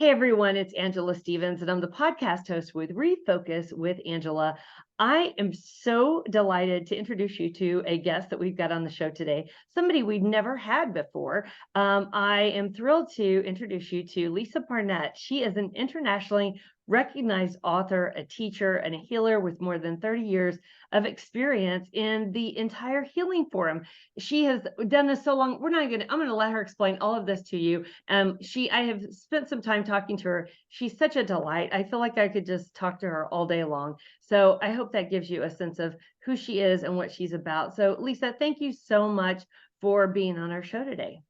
Hey everyone, it's Angela Stevens, and I'm the podcast host with Refocus with Angela. I am so delighted to introduce you to a guest that we've got on the show today, somebody we've never had before. I am thrilled to introduce you to Lisa Barnett. She is an internationally recognized author, a teacher, and a healer with more than 30 years of experience in the entire healing forum. She has done this so long. I'm going to let her explain all of this to you. I have spent some time talking to her. She's such a delight. I feel like I could just talk to her all day long. So I hope that gives you a sense of who she is and what she's about. So Lisa, thank you so much for being on our show today.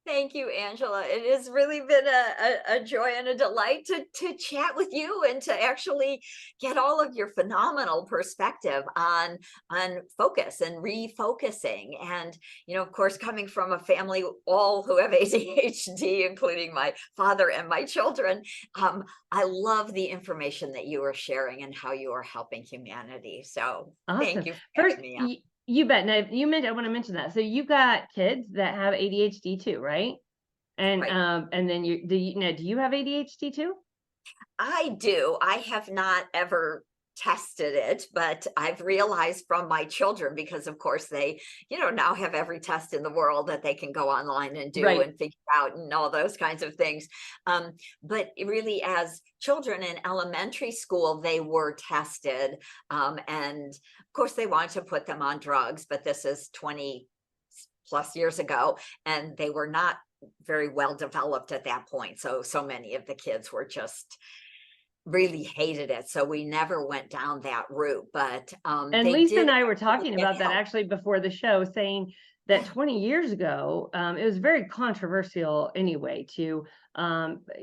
Thank you, Angela. It has really been a joy and a delight to chat with you and to actually get all of your phenomenal perspective on focus and refocusing. And, of course, coming from a family, all who have ADHD, including my father and my children, I love the information that you are sharing and how you are helping humanity. So thank Awesome. you for First, having me on. you bet. Now, I want to mention that. So you got kids that have ADHD too, right? And Right. and then do you have ADHD too? I do. I have not ever tested it, but I've realized from my children, because of course they, now have every test in the world that they can go online and do Right. and figure out and all those kinds of things. But really, as children in elementary school, they were tested. And of course, they wanted to put them on drugs, but this is 20 plus years ago, and they were not very well developed at that point. So many of the kids were just really hated it. So we never went down that route, but And they Lisa did and I were actually talking get about that help. actually before the show, saying that 20 years ago, it was very controversial anyway to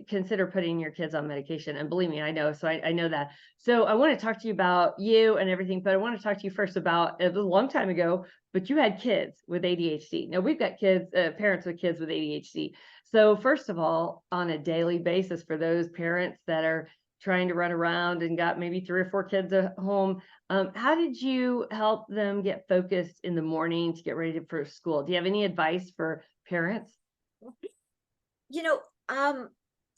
consider putting your kids on medication. And believe me, I know. So I know that. So I want to talk to you about you and everything, but I want to talk to you first about it was a long time ago, but you had kids with ADHD. Now we've got kids, parents with kids with ADHD. So first of all, on a daily basis, for those parents that are trying to run around and got maybe 3 or 4 kids at home, how did you help them get focused in the morning to get ready for school? Do you have any advice for parents? You know, um,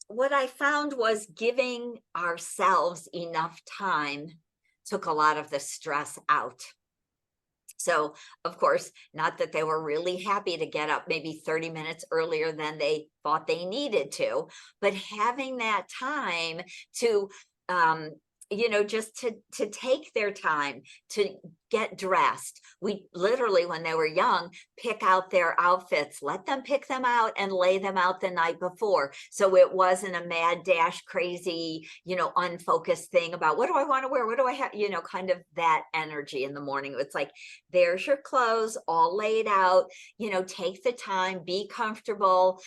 what I found was giving ourselves enough time took a lot of the stress out. So, of course, not that they were really happy to get up maybe 30 minutes earlier than they thought they needed to, but having that time to, um, just to take their time to get dressed. We literally, when they were young, pick out their outfits, let them pick them out and lay them out the night before. So it wasn't a mad dash, crazy, unfocused thing about what do I want to wear? What do I have? Kind of that energy in the morning. It's like, there's your clothes all laid out, take the time, be comfortable.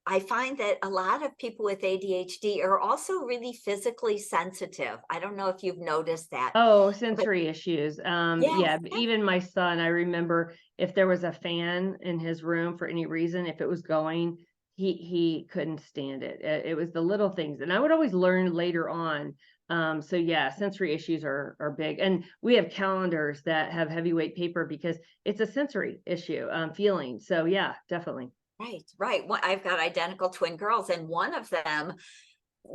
I find that a lot of people with ADHD are also really physically sensitive. I don't know if you've noticed that, Oh, but sensory issues. yes, Yeah, even my son, I remember if there was a fan in his room for any reason, if it was going, he couldn't stand it. It was the little things, and I would always learn later on. So yeah, sensory issues are big, and we have calendars that have heavyweight paper because it's a sensory issue, feeling. So yeah, definitely. right, right. I've got identical twin girls, and one of them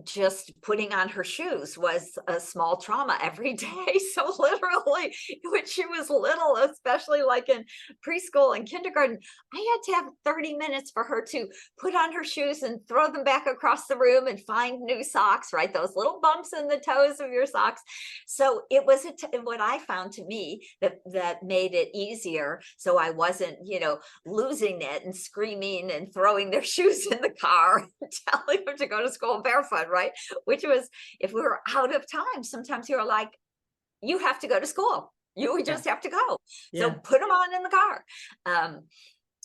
just putting on her shoes was a small trauma every day. So literally, when she was little, especially like in preschool and kindergarten, I had to have 30 minutes for her to put on her shoes and throw them back across the room and find new socks, right? Those little bumps in the toes of your socks. So it was what I found to me that made it easier. So I wasn't, losing it and screaming and throwing their shoes in the car and telling them to go to school barefoot, right? Which was, if we were out of time, sometimes you were like, you have to go to school. You would Yeah, just have to go. So yeah. put them on in the car. Um,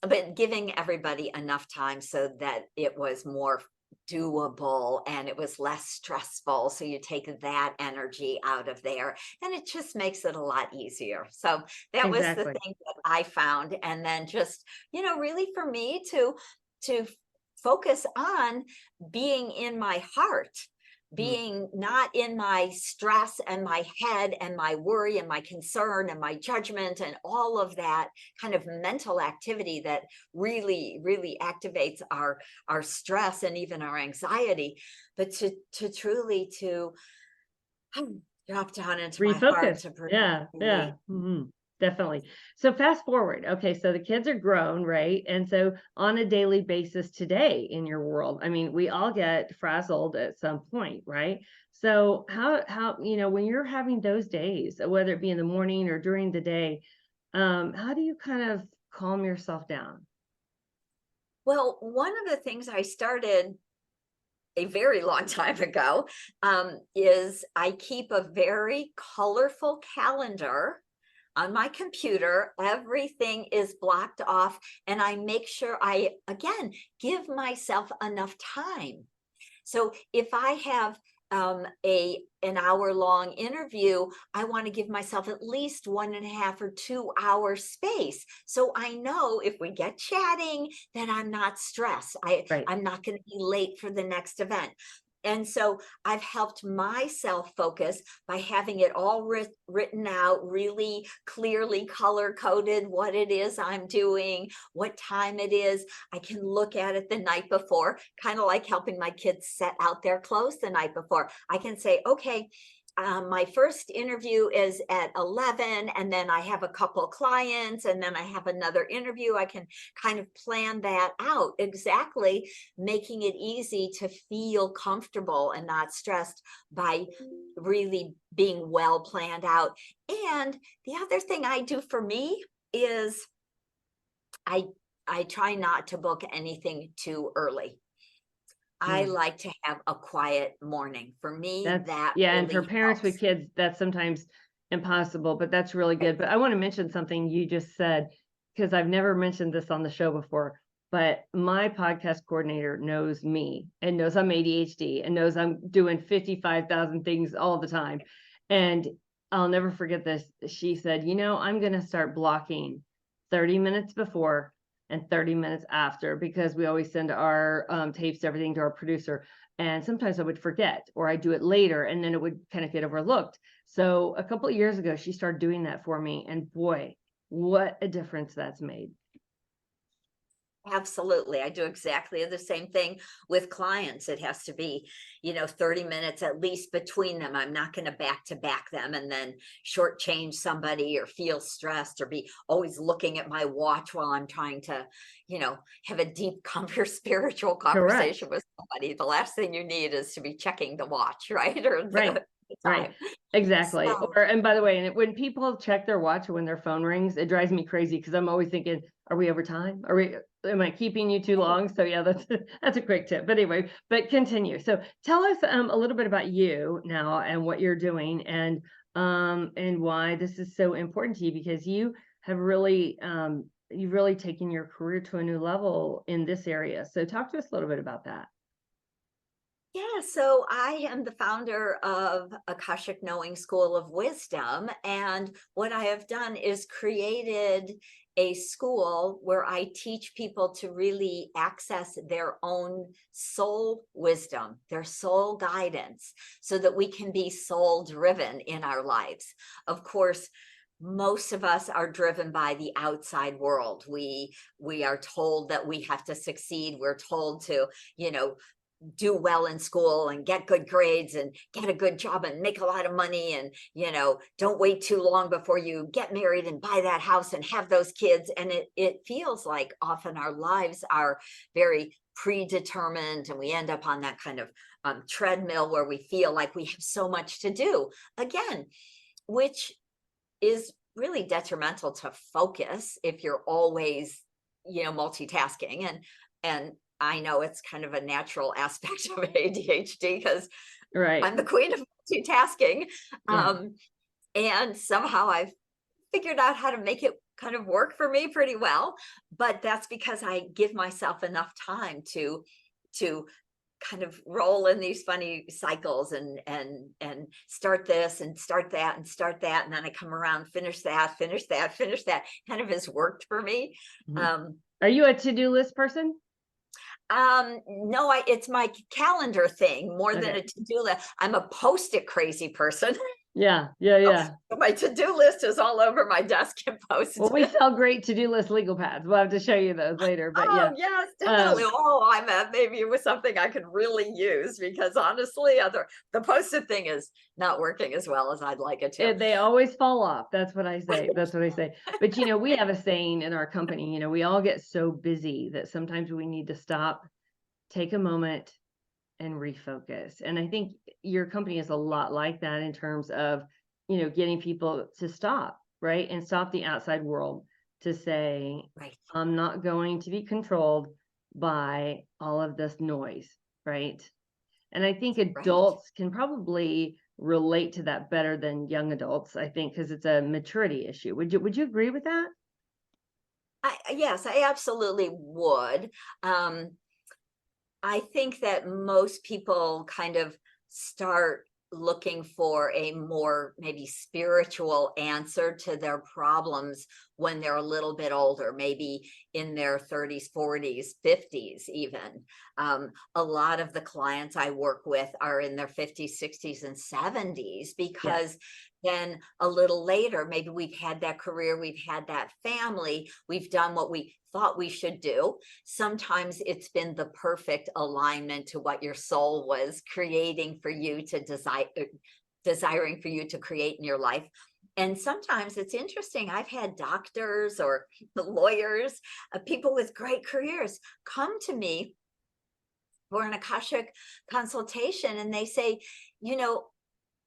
but giving everybody enough time so that it was more doable and it was less stressful. So you take that energy out of there and it just makes it a lot easier. So that was the Exactly. thing that I found. And then just, really for me to focus on being in my heart. being not in my stress and my head and my worry and my concern and my judgment and all of that kind of mental activity that really, really activates our stress and even our anxiety, but to truly to drop down into my heart Refocus. to breathe. Yeah. Definitely. So fast forward. Okay, so the kids are grown, right? And so on a daily basis today in your world, I mean, we all get frazzled at some point, right? So how when you're having those days, whether it be in the morning or during the day, how do you kind of calm yourself down? Well, one of the things I started a very long time ago is I keep a very colorful calendar on my computer. Everything is blocked off, and I make sure I, again, give myself enough time. So if I have an hour-long interview, I want to give myself at least 1.5 or 2 hour space. So I know if we get chatting, that I'm not stressed. Right. I'm not going to be late for the next event. And so I've helped myself focus by having it all written out, really clearly color coded what it is I'm doing, what time it is. I can look at it the night before, kind of like helping my kids set out their clothes the night before. I can say, okay, my first interview is at 11, and then I have a couple clients, and then I have another interview. I can kind of plan that out exactly, making it easy to feel comfortable and not stressed by really being well planned out. And the other thing I do for me is I try not to book anything too early. I like to have a quiet morning. For me, that And for really parents with helps. kids, that's sometimes impossible, but that's really good. But I want to mention something you just said, because I've never mentioned this on the show before, but my podcast coordinator knows me and knows I'm ADHD and knows I'm doing 55,000 things all the time. And I'll never forget this. She said, I'm going to start blocking 30 minutes before and 30 minutes after, because we always send our tapes, everything to our producer. And sometimes I would forget, or I'd do it later, and then it would kind of get overlooked. So a couple of years ago, she started doing that for me. And boy, what a difference that's made. Absolutely. I do exactly the same thing with clients. It has to be, 30 minutes at least between them. I'm not going to back them and then shortchange somebody or feel stressed or be always looking at my watch while I'm trying to, have a deep, spiritual conversation with somebody. The last thing you need is to be checking the watch, right? Or the Right. Right. Exactly. So, And by the way, when people check their watch when their phone rings, it drives me crazy because I'm always thinking, are we over time? Am I keeping you too long? So yeah, that's a quick tip. But anyway, but continue. So tell us a little bit about you now and what you're doing and why this is so important to you, because you have really you've really taken your career to a new level in this area. So talk to us a little bit about that. yeah, so I am the founder of Akashic Knowing School of Wisdom. And what I have done is created a school where I teach people to really access their own soul wisdom, their soul guidance, so that we can be soul driven in our lives. Of course, most of us are driven by the outside world. We are told that we have to succeed. We're told to, do well in school and get good grades and get a good job and make a lot of money, and don't wait too long before you get married and buy that house and have those kids. And it feels like often our lives are very predetermined, and we end up on that kind of treadmill where we feel like we have so much to do, again, which is really detrimental to focus if you're always multitasking. And I know it's kind of a natural aspect of ADHD because I'm the queen of multitasking. And somehow I've figured out how to make it kind of work for me pretty well. But that's because I give myself enough time to kind of roll in these funny cycles and start this and start that and start that. And then I come around, finish that kind of has worked for me. Are you a to-do list person? No, it's my calendar thing more than Okay. a to-do list. I'm a post-it crazy person. Yeah, yeah, yeah. So my to-do list is all over my desk and Well, we post-it. sell great to-do list legal pads. We'll have to show you those later, but Oh, yeah. yes, definitely. Um, Oh, I meant maybe it was something I could really use because honestly, the post-it thing is not working as well as I'd like it to. they always fall off. That's what I say. That's what I say. But we have a saying in our company, we all get so busy that sometimes we need to stop, take a moment, and refocus. And I think your company is a lot like that in terms of, getting people to stop, right? And stop the outside world to say, Right, I'm not going to be controlled by all of this noise, right? And I think right. adults can probably relate to that better than young adults, I think, because it's a maturity issue. Would you agree with that? Yes, I absolutely would. Um, I think that most people kind of start looking for a more maybe spiritual answer to their problems when they're a little bit older, maybe in their 30s, 40s, 50s, even. A lot of the clients I work with are in their 50s, 60s, and 70s Yes. because then a little later, maybe we've had that career, we've had that family, we've done what we thought we should do. Sometimes it's been the perfect alignment to what your soul was creating for you to desiring for you to create in your life. And sometimes it's interesting. I've had doctors or lawyers, people with great careers come to me for an Akashic consultation and they say,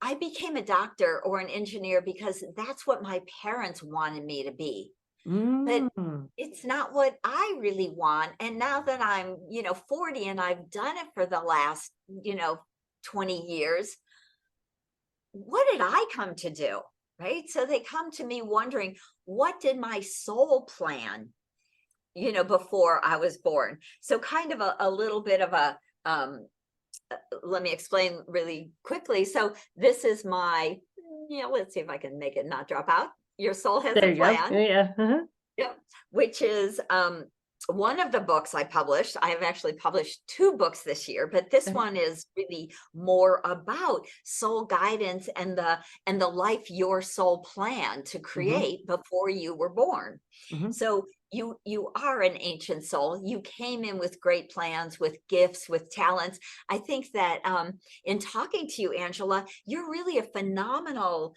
I became a doctor or an engineer because that's what my parents wanted me to be. But Mm. it's not what I really want. And now that I'm, 40 and I've done it for the last, 20 years, what did I come to do? Right. So they come to me wondering, what did my soul plan, before I was born? So kind of a little bit of let me explain really quickly. So this is my, let's see if I can make it not drop out. Your soul has a There you go. plan. Yeah. Yep. Which is one of the books I published. I have actually published 2 books this year, but this Okay. one is really more about soul guidance and the life your soul planned to Hmm. create before you were born. Hmm. So you are an ancient soul. You came in with great plans, with gifts, with talents. I think that in talking to you, Angela, you're really a phenomenal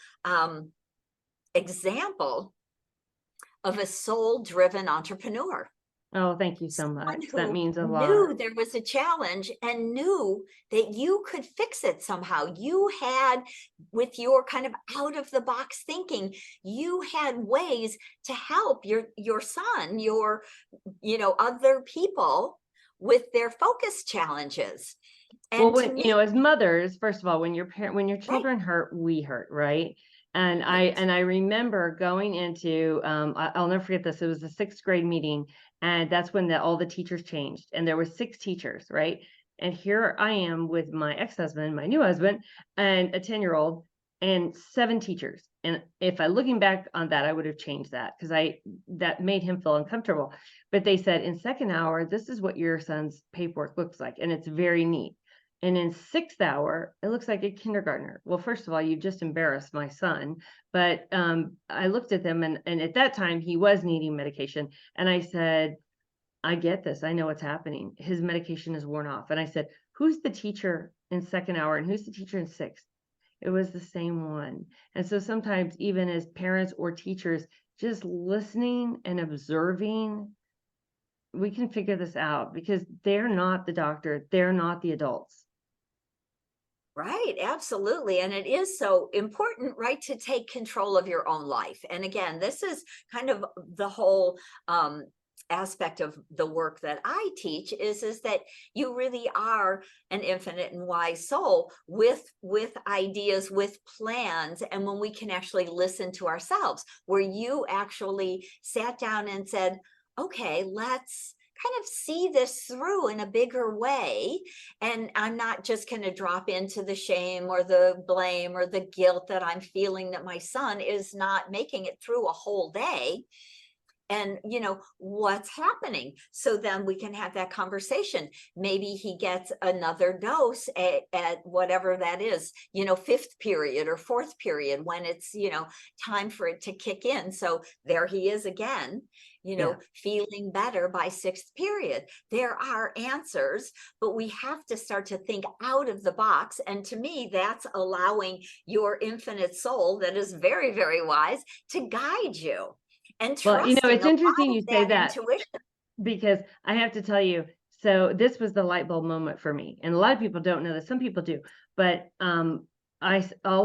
example of a soul-driven entrepreneur. Oh, thank you so Someone much. That who means a lot. knew there was a challenge and knew that you could fix it somehow. You had, with your kind of out of the box thinking, you had ways to help your son, other people with their focus challenges. Well, And to when, me, as mothers, first of all, when your right, children hurt, we hurt, right? And right, I remember going into, I'll never forget this. It was a 6th grade meeting, and that's when all the teachers changed, and there were 6 teachers, right? And here I am with my ex-husband, my new husband, and a 10-year-old, and 7 teachers. And if I looking back on that, I would have changed that because that made him feel uncomfortable. But they said in second hour, this is what your son's paperwork looks like, and it's very neat. And in 6th hour, it looks like a kindergartner. Well, first of all, you just embarrassed my son. But I looked at them, and at that time, he was needing medication. And I said, I get this. I know what's happening. His medication is worn off. And I said, who's the teacher in second hour and who's the teacher in 6th? It was the same one. And so sometimes, even as parents or teachers, just listening and observing, we can figure this out because they're not the doctor, they're not the adults. right, absolutely. And it is so important, right, to take control of your own life. And again, this is kind of the whole aspect of the work that I teach is that you really are an infinite and wise soul with ideas, with plans. And when we can actually listen to ourselves, where you actually sat down and said, okay, let's kind of see this through in a bigger way. And I'm not just going to drop into the shame or the blame or the guilt that I'm feeling that my son is not making it through a whole day. and what's happening, so then we can have that conversation. Maybe he gets another dose at whatever that is, fifth period or fourth period, when it's time for it to kick in. So there he is again, feeling better by sixth period. There are answers, but we have to start to think out of the box. And to me, that's allowing your infinite soul that is very, very wise to guide you. And Well, trusting it's a lot interesting of you say that, intuition. because I have to tell you, so this was the light bulb moment for me. And a lot of people don't know this. Some people do, but all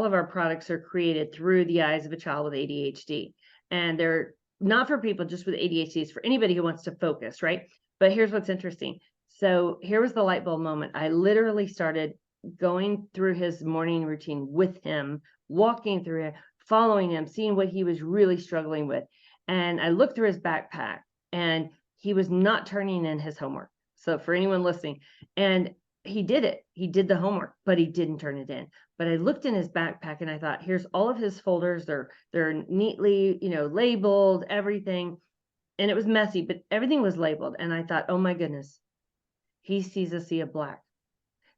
of our products are created through the eyes of a child with ADHD. And they're not for people just with ADHD, it's for anybody who wants to focus, right? But here's what's interesting. So here was the light bulb moment. I literally started going through his morning routine with him, walking through it, following him, seeing what he was really struggling with. And I looked through his backpack, and he was not turning in his homework. So for anyone listening, and he did it. He did the homework, but he didn't turn it in. But I looked in his backpack and I thought, here's all of his folders. They're neatly, labeled, everything. And it was messy, but everything was labeled. And I thought, oh my goodness, he sees a sea of black.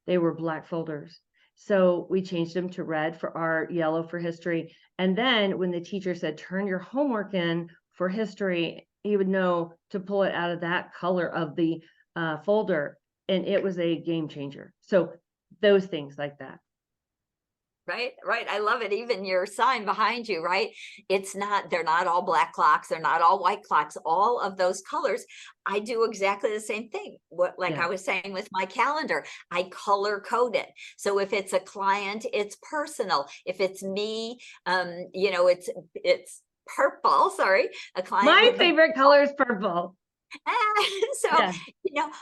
They were black folders. So we changed them to red for art, yellow for history. And then when the teacher said, turn your homework in for history, he would know to pull it out of that color of the folder. And it was a game changer. So those things like that. Right. I love it. Even your sign behind you, right? They're not all black clocks. They're not all white clocks. All of those colors. I do exactly the same thing. I was saying with my calendar, I color code it. So if it's a client, it's personal. If it's me, it's purple. Sorry. A client. My favorite color is purple. So,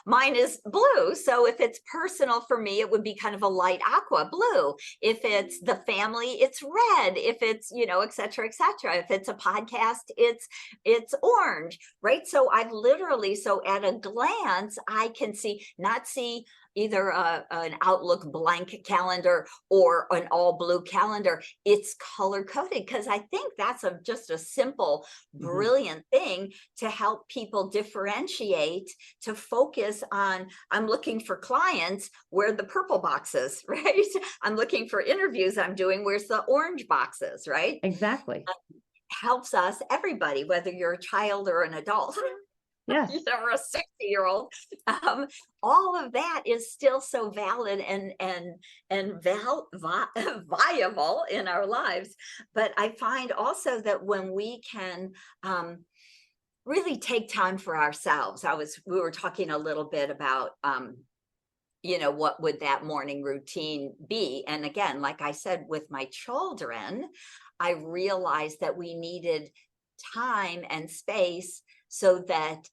mine is blue. So if it's personal for me, it would be kind of a light aqua blue. If it's the family, it's red. If it's, et cetera, et cetera. If it's a podcast, it's orange, right? So I've literally, at a glance, I can not see either an Outlook blank calendar or an all blue calendar. It's color coded, because I think that's just a simple, brilliant thing to help people differentiate, to focus on, I'm looking for clients, where the purple boxes, right? I'm looking for interviews I'm doing, where's the orange boxes, right? Exactly. Helps us, everybody, whether you're a child or an adult. Yes. Or a 60-year-old. All of that is still so valid and viable in our lives. But I find also that when we can really take time for ourselves, we were talking a little bit about what would that morning routine be? And again, like I said, with my children, I realized that we needed time and space, so that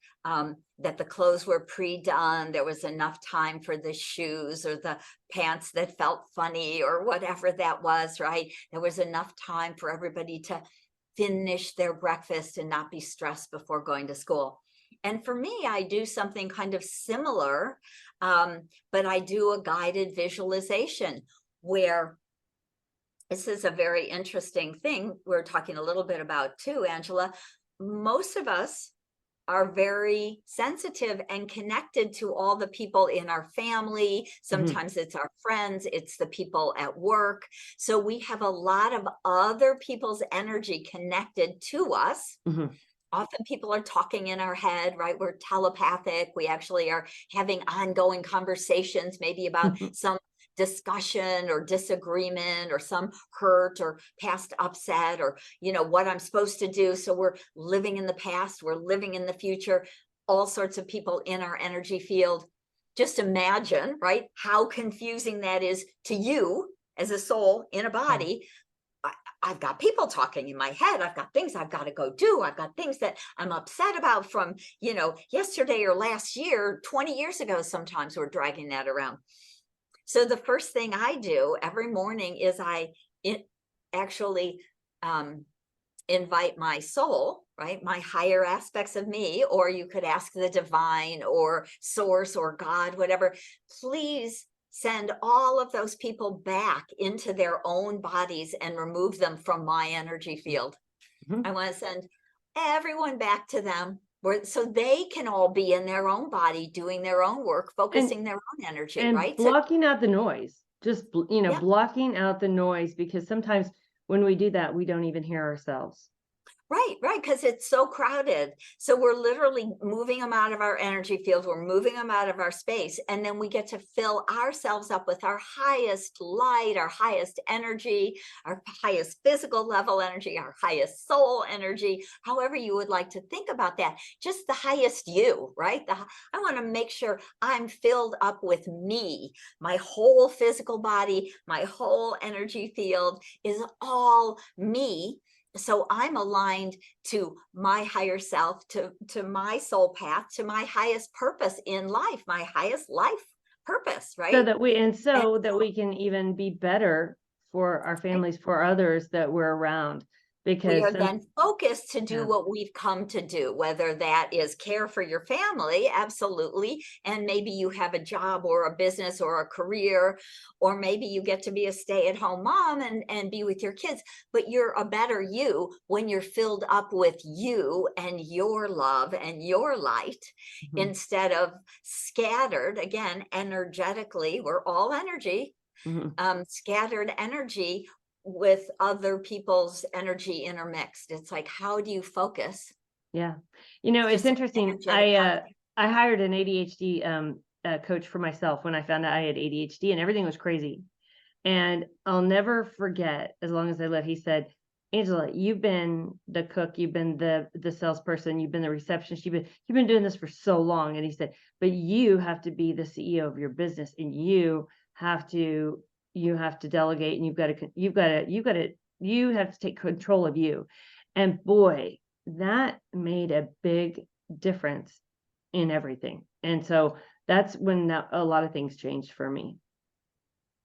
that the clothes were pre-done. There was enough time for the shoes or the pants that felt funny or whatever that was, right? There was enough time for everybody to finish their breakfast and not be stressed before going to school. And for me, I do something kind of similar, but I do a guided visualization where, this is a very interesting thing we're talking a little bit about too, Angela. Most of us are very sensitive and connected to all the people in our family. Sometimes it's our friends, it's the people at work. So we have a lot of other people's energy connected to us. Often people are talking in our head, right? We're telepathic. We actually are having ongoing conversations, maybe about some discussion or disagreement or some hurt or past upset, or what I'm supposed to do. So we're living in the past, we're living in the future, all sorts of people in our energy field. Just imagine, right, how confusing that is to you as a soul in a body. I've got people talking in my head. I've got things I've got to go do. I've got things that I'm upset about from, yesterday or last year, 20 years ago. Sometimes we're dragging that around. So the first thing I do every morning is I actually invite my soul, right? My higher aspects of me, or you could ask the divine or source or God, whatever. Please send all of those people back into their own bodies and remove them from my energy field. I want to send everyone back to them, so they can all be in their own body, doing their own work, focusing their own energy, and right? So blocking out the noise, just, yeah. blocking out the noise, because sometimes when we do that, we don't even hear ourselves. Right, because it's so crowded. So we're literally moving them out of our energy field. We're moving them out of our space. And then we get to fill ourselves up with our highest light, our highest energy, our highest physical level energy, our highest soul energy, however you would like to think about that. Just the highest you, right? I want to make sure I'm filled up with me. My whole physical body, my whole energy field is all me. So I'm aligned to my higher self, to my soul path, to my highest purpose in life, my highest life purpose, So right? that we can even be better for our families, for others that we're around, We because are then focused to do Yeah. what we've come to do, whether that is care for your family, absolutely. And maybe you have a job or a business or a career, or maybe you get to be a stay-at-home mom and be with your kids. But you're a better you when you're filled up with you and your love and your light, Mhm. instead of scattered, again, energetically. We're all energy, Mhm. scattered energy with other people's energy intermixed. It's like, how do you focus? Yeah. It's It's just an interesting. energetic concept. I hired an ADHD coach for myself when I found out I had ADHD, and everything was crazy. And I'll never forget, as long as I live, he said, "Angela, you've been the cook, you've been the salesperson, you've been the receptionist, you've been doing this for so long." And he said, "But you have to be the CEO of your business, and you have to delegate, and you have to take control of you." And boy, that made a big difference in everything. And so that's when a lot of things changed for me.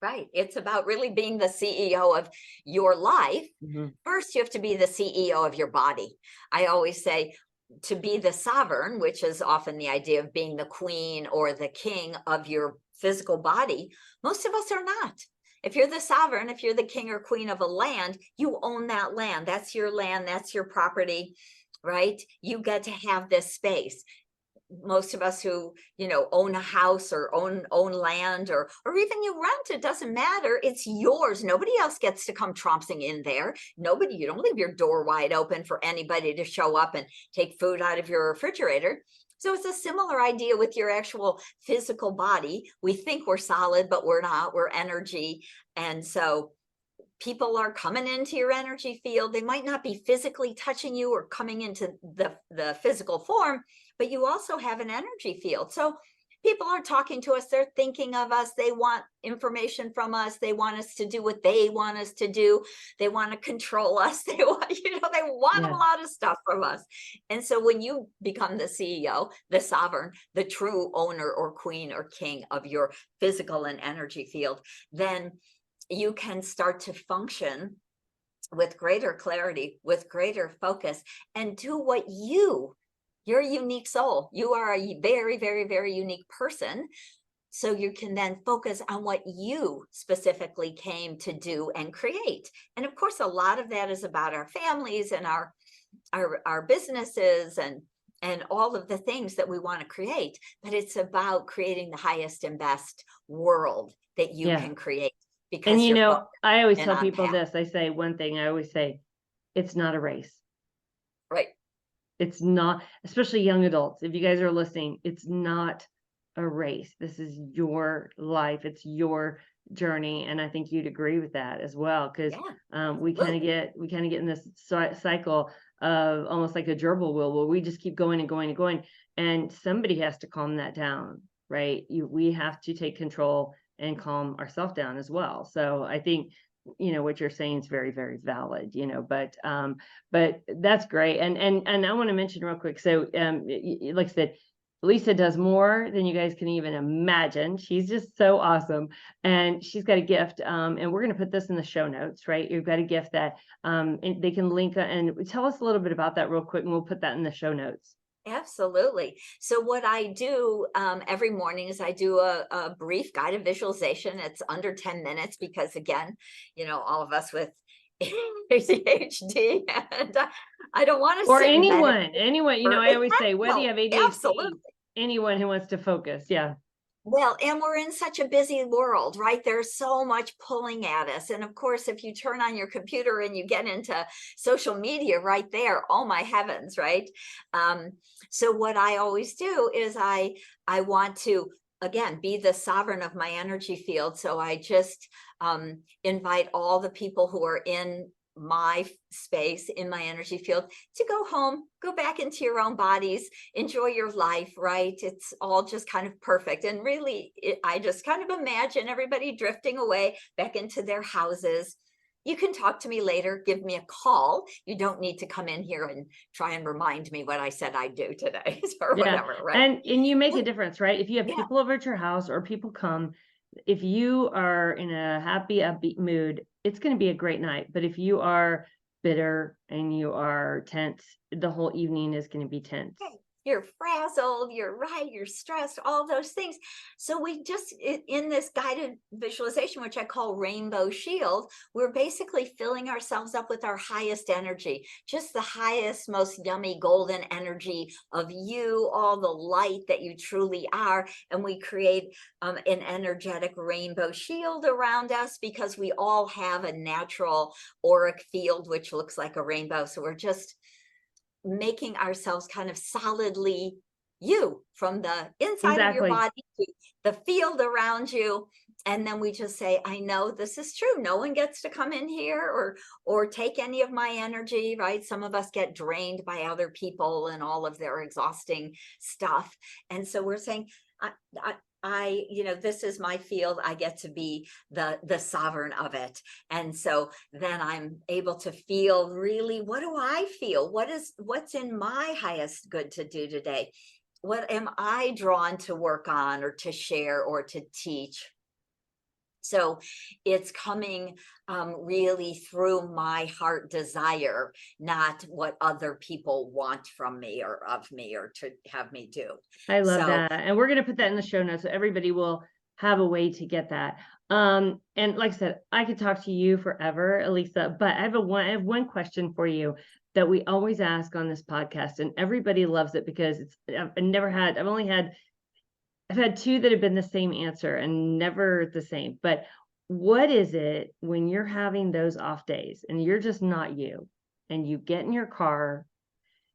Right. It's about really being the CEO of your life. Mhm. First, you have to be the CEO of your body. I always say, to be the sovereign, which is often the idea of being the queen or the king of your physical body, most of us are not. If you're the sovereign, if you're the king or queen of a land, you own that land. That's your land, that's your property, right? You get to have this space. Most of us who, own a house or own land, or even you rent, it doesn't matter, it's yours. Nobody else gets to come tromping in there. You don't leave your door wide open for anybody to show up and take food out of your refrigerator. So it's a similar idea with your actual physical body. We think we're solid, but we're not. We're energy. And so people are coming into your energy field. They might not be physically touching you or coming into the physical form, but you also have an energy field. So people are talking to us, they're thinking of us, they want information from us, they want us to do what they want us to do, they want to control us, they want, they want a Yeah. lot of stuff from us. And so when you become the CEO, the sovereign, the true owner or queen or king of your physical and energy field, then you can start to function with greater clarity, with greater focus, and do what you're a unique soul. You are a very, very, very unique person. So you can then focus on what you specifically came to do and create. And of course, a lot of that is about our families and our businesses and all of the things that we want to create. But it's about creating the highest and best world that you Yeah. can create, And because you're focused I always and tell on people path. this. I say one thing, I always say, it's not a race. Right. It's not, especially young adults. If you guys are listening, it's not a race. This is your life. It's your journey. And I think you'd agree with that as well, because Yeah. we kind of Absolutely. get in this cycle of almost like a gerbil wheel, where we just keep going and going and going. And somebody has to calm that down, right? We have to take control and calm ourselves down as well. So I think, what you're saying is very, very valid, but that's great. And I want to mention real quick. So, like I said, Lisa does more than you guys can even imagine. She's just so awesome. And she's got a gift. And we're going to put this in the show notes, right? You've got a gift that they can link. And tell us a little bit about that real quick, and we'll put that in the show notes. Absolutely. So what I do every morning is I do a brief guided visualization. It's under 10 minutes because, again, all of us with ADHD, and I don't want to Or sit and anyone, you know, I always say, whether you have ADHD, absolutely. anyone who wants to focus. Yeah. Well, and we're in such a busy world, right? There's so much pulling at us. And of course, if you turn on your computer and you get into social media right there, oh my heavens, right? Um, so what I always do is I want to, again, be the sovereign of my energy field. So I just invite all the people who are in my space, in my energy field, to go home, go back into your own bodies, enjoy your life, right? It's all just kind of perfect. And really, I just kind of imagine everybody drifting away back into their houses. You can talk to me later, give me a call. You don't need to come in here and try and remind me what I said I'd do today or Yeah. whatever, right? And you make a difference, right? If you have Yeah. people over at your house or people come, if you are in a happy, upbeat mood, it's going to be a great night. But if you are bitter and you are tense, the whole evening is going to be tense. Okay. You're frazzled, you're right, you're stressed, all those things. So we just, in this guided visualization, which I call Rainbow Shield, we're basically filling ourselves up with our highest energy, just the highest, most yummy golden energy of you, all the light that you truly are. And we create an energetic rainbow shield around us, because we all have a natural auric field, which looks like a rainbow. So we're just making ourselves kind of solidly you, from the inside of your Exactly. body to the field around you. And then we just say, I know this is true. No one gets to come in here or take any of my energy, right? Some of us get drained by other people and all of their exhausting stuff. And so we're saying, this is my field. I get to be the sovereign of it. And so then I'm able to feel, really, what do I feel? What's in my highest good to do today? What am I drawn to work on or to share or to teach? So it's coming really through my heart desire, not what other people want from me or of me or to have me do. I love So that. And we're going to put that in the show notes so everybody will have a way to get that. And like I said, I could talk to you forever, Elisa, but I have one question for you that we always ask on this podcast, and everybody loves it because I've had two that have been the same answer and never the same. But what is it when you're having those off days and you're just not you, and you get in your car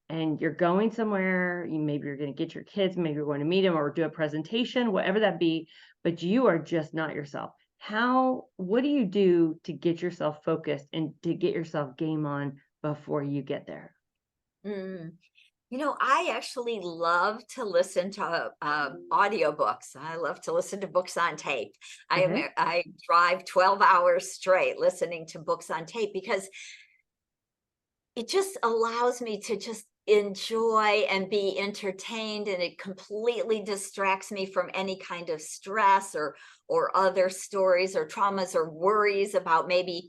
and you're going somewhere, maybe you're going to get your kids, maybe you're going to meet them or do a presentation, whatever that be, but you are just not yourself. What do you do to get yourself focused and to get yourself game on before you get there? I actually love to listen to audiobooks. I love to listen to books on tape. Okay. I drive 12 hours straight listening to books on tape, because it just allows me to just enjoy and be entertained, and it completely distracts me from any kind of stress or other stories or traumas or worries about maybe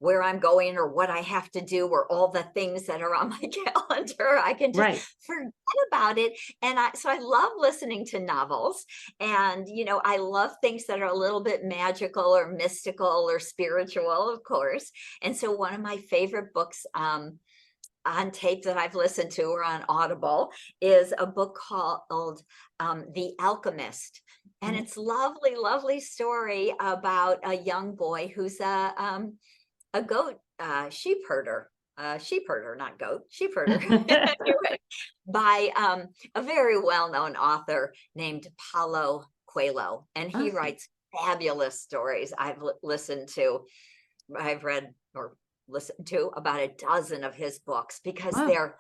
where I'm going or what I have to do or all the things that are on my calendar. I can just Right. forget about it. And so I love listening to novels, and I love things that are a little bit magical or mystical or spiritual, of course. And so one of my favorite books on tape that I've listened to or on Audible is a book called The Alchemist. And it's lovely, lovely story about a young boy who's a goat sheep herder, not goat, sheep herder, anyway, by a very well-known author named Paulo Coelho. And he Awesome. writes fabulous stories. I've read or listened to about a dozen of his books, because Wow.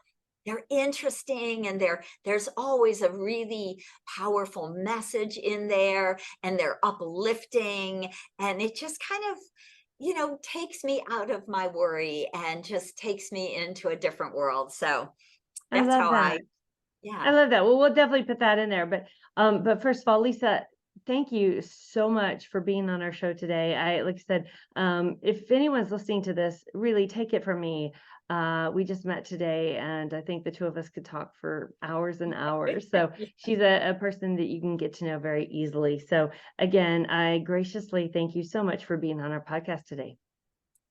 they're interesting, and there's always a really powerful message in there, and they're uplifting, and it just kind of takes me out of my worry and just takes me into a different world. So I that's love how that. I yeah. love that. Well, we'll definitely put that in there. But first of all, Lisa, thank you so much for being on our show today. Like I said, if anyone's listening to this, really take it from me. We just met today, and I think the two of us could talk for hours and hours. So she's a person that you can get to know very easily. So again, I graciously thank you so much for being on our podcast today.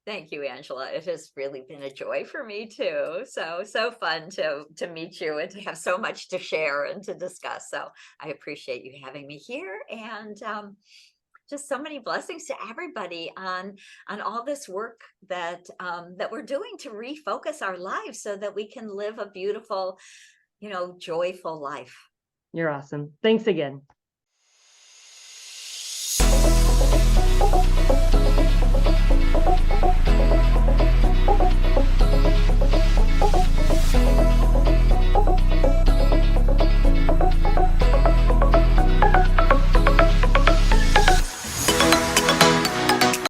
Thank you, Angela. It has really been a joy for me too. So fun to meet you and to have so much to share and to discuss. So I appreciate you having me here, and just so many blessings to everybody on all this work that that we're doing to refocus our lives so that we can live a beautiful, joyful life. You're awesome. Thanks again.